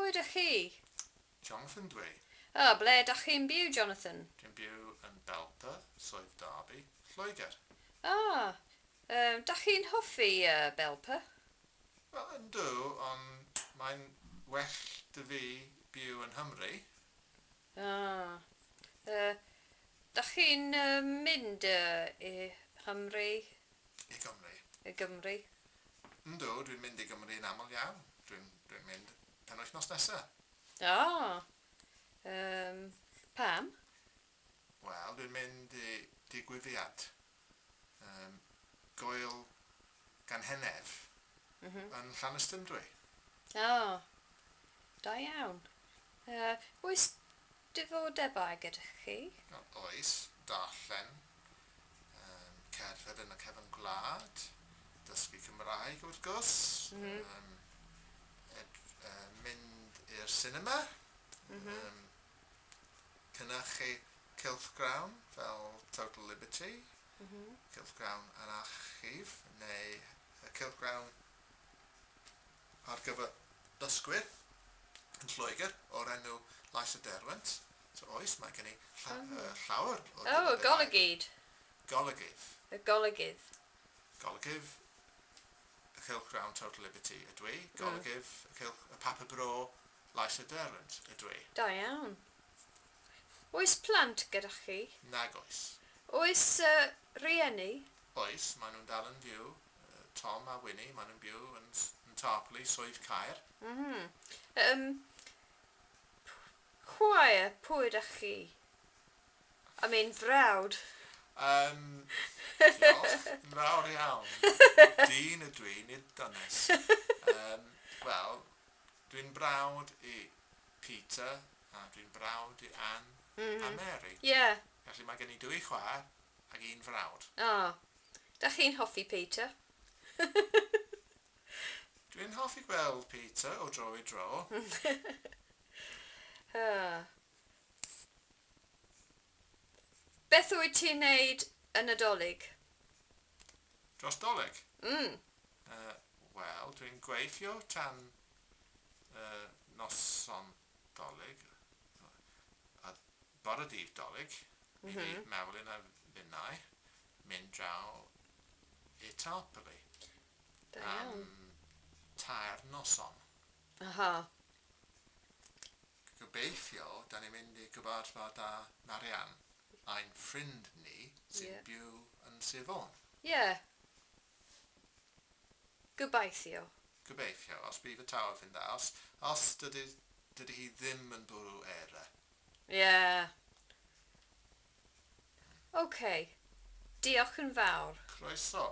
Pwy ydych chi? Jonathan dwi. Ble ydych chi'n byw, Jonathan? Dwi'n byw yn Belper, Swydd Derby, Lloegr. Dach chi'n hoffi Belper? Wel, yndw, ond mae'n well dy fi byw yn Hymru. Dach chi'n mynd i Hymru? I Gymru. I Gymru? Yndw, dwi'n mynd i Gymru yn aml iawn. Dwi'n mynd penwythnos nesaf. Pam? Wel, dwi'n mynd i digwyddiad goel ganhenef yn Llanystum dwi. Da iawn. Oes diddordebau gyda chi? Oes, darllen, cerdded yn y cefn gwlad, dysgu Cymraeg wrth gwrs, mynd i'r cinema, cynhyrchu cylchgrawn fel Total Liberty, cylchgrawn yn archif, neu cylchgrawn ar gyfer dysgwyr yn Lloegr o'r enw Lais y Derwent. So oes, mae gen i llawer o Y golygyd. Golygydd. Y golygyd. Golygydd y cylchgrawn Total Liberty ydw i. Golygydd y Papa Bro Lais y Derwent ydw i. Da iawn. Oes plant gyda chi? Nag oes. Oes rieni? Oes, maen nhw'n dal yn byw. Tom a Winnie, maen nhw'n byw yn Tarpley, Swydd Caer. Chwaer, pwy ydych chi? I mean, frawd. Diolch, yn fawr iawn. Dyn ydw i, nid dynes. Wel, dwi'n brawd i Peter, a dwi'n brawd i Anne a Mary. Felly mae gen i 2 chwaer ac 1 frawd. Dach chi'n hoffi Peter? Dwi'n hoffi gweld Peter o dro i dro. Beth wyt ti'n neud yn y dolig? Dros doleg? Wel, dwi'n gweithio tan noson doleg, a bore dydd doleg, i fi Mewlin a Finnau, mynd draw i Tarpley am 2 noson. Gobeithio, da ni'n mynd i gyfarfod â Marianne, ein ffrind ni sy'n byw yn Sir Fôn. Gobeithio. Gobeithio, os bydd y taw yn dda, os dydy hi ddim yn bwrw era. Diolch yn fawr. Croeso.